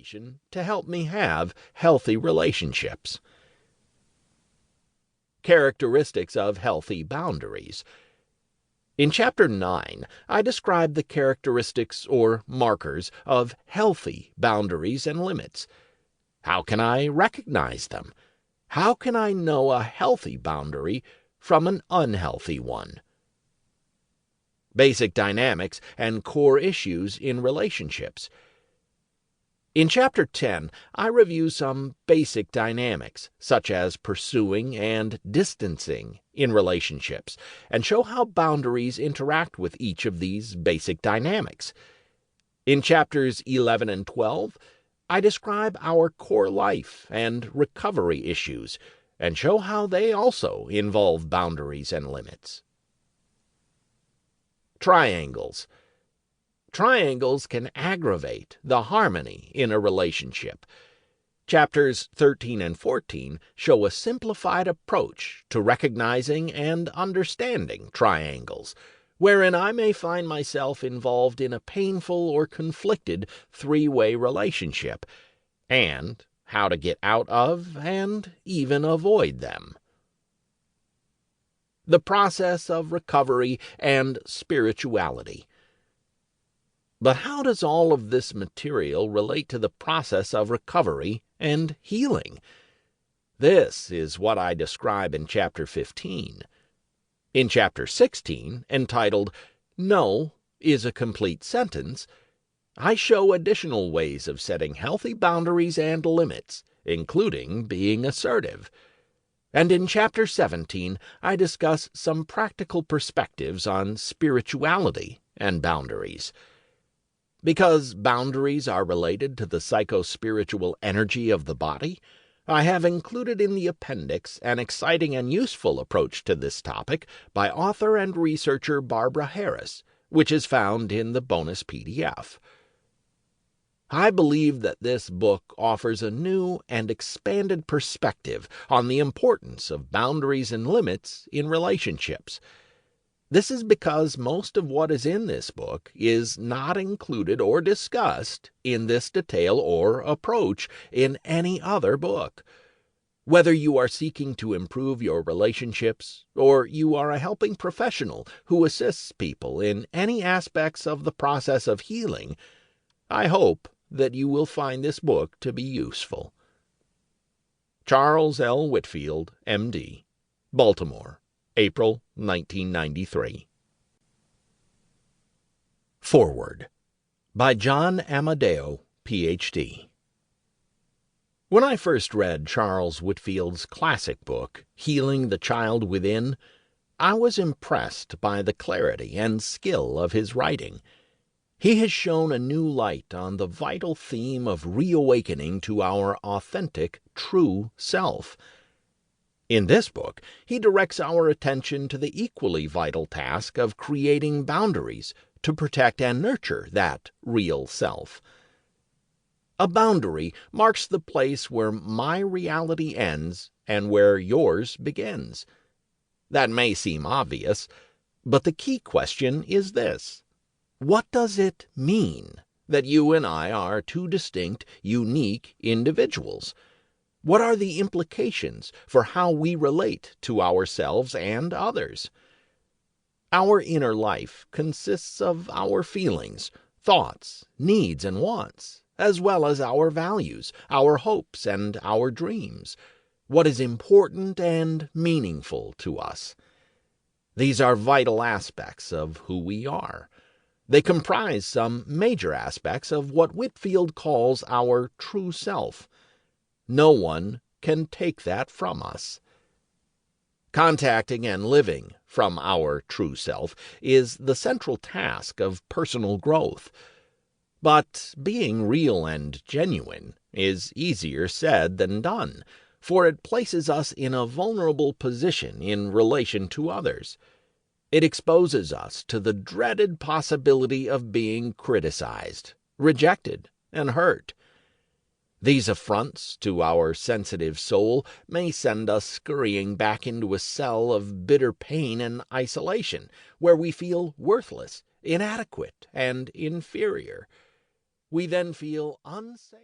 information to help me have healthy relationships. Characteristics of healthy boundaries. In Chapter 9, I describe the characteristics or markers of healthy boundaries and limits. How can I recognize them? How can I know a healthy boundary from an unhealthy one? Basic dynamics and core issues in relationships. In Chapter 10, I review some basic dynamics, such as pursuing and distancing in relationships, and show how boundaries interact with each of these basic dynamics. In Chapters 11 and 12, I describe our core life and recovery issues, and show how they also involve boundaries and limits. Triangles. Triangles can aggravate the harmony in a relationship. Chapters 13 and 14 show a simplified approach to recognizing and understanding triangles, wherein I may find myself involved in a painful or conflicted three-way relationship, and how to get out of and even avoid them. The process of recovery and spirituality. But how does all of this material relate to the process of recovery and healing? This is what I describe in Chapter 15. In Chapter 16, entitled "No is a Complete Sentence," I show additional ways of setting healthy boundaries and limits, including being assertive. And in Chapter 17, I discuss some practical perspectives on spirituality and boundaries. Because boundaries are related to the psycho-spiritual energy of the body, I have included in the appendix an exciting and useful approach to this topic by author and researcher Barbara Harris, which is found in the bonus PDF. I believe that this book offers a new and expanded perspective on the importance of boundaries and limits in relationships. This is because most of what is in this book is not included or discussed in this detail or approach in any other book. Whether you are seeking to improve your relationships, or you are a helping professional who assists people in any aspects of the process of healing, I hope that you will find this book to be useful. Charles L. Whitfield, M.D., Baltimore, April 1993. Foreword by John Amadeo, Ph.D. When I first read Charles Whitfield's classic book, Healing the Child Within, I was impressed by the clarity and skill of his writing. He has shown a new light on the vital theme of reawakening to our authentic, true self. In this book, he directs our attention to the equally vital task of creating boundaries to protect and nurture that real self. A boundary marks the place where my reality ends and where yours begins. That may seem obvious, but the key question is this: what does it mean that you and I are two distinct, unique individuals? What are the implications for how we relate to ourselves and others? Our inner life consists of our feelings, thoughts, needs, and wants, as well as our values, our hopes, and our dreams, what is important and meaningful to us. These are vital aspects of who we are. They comprise some major aspects of what Whitfield calls our true self. No one can take that from us. Contacting and living from our true self is the central task of personal growth. But being real and genuine is easier said than done, for it places us in a vulnerable position in relation to others. It exposes us to the dreaded possibility of being criticized, rejected, and hurt. These affronts to our sensitive soul may send us scurrying back into a cell of bitter pain and isolation, where we feel worthless, inadequate, and inferior. We then feel unsafe.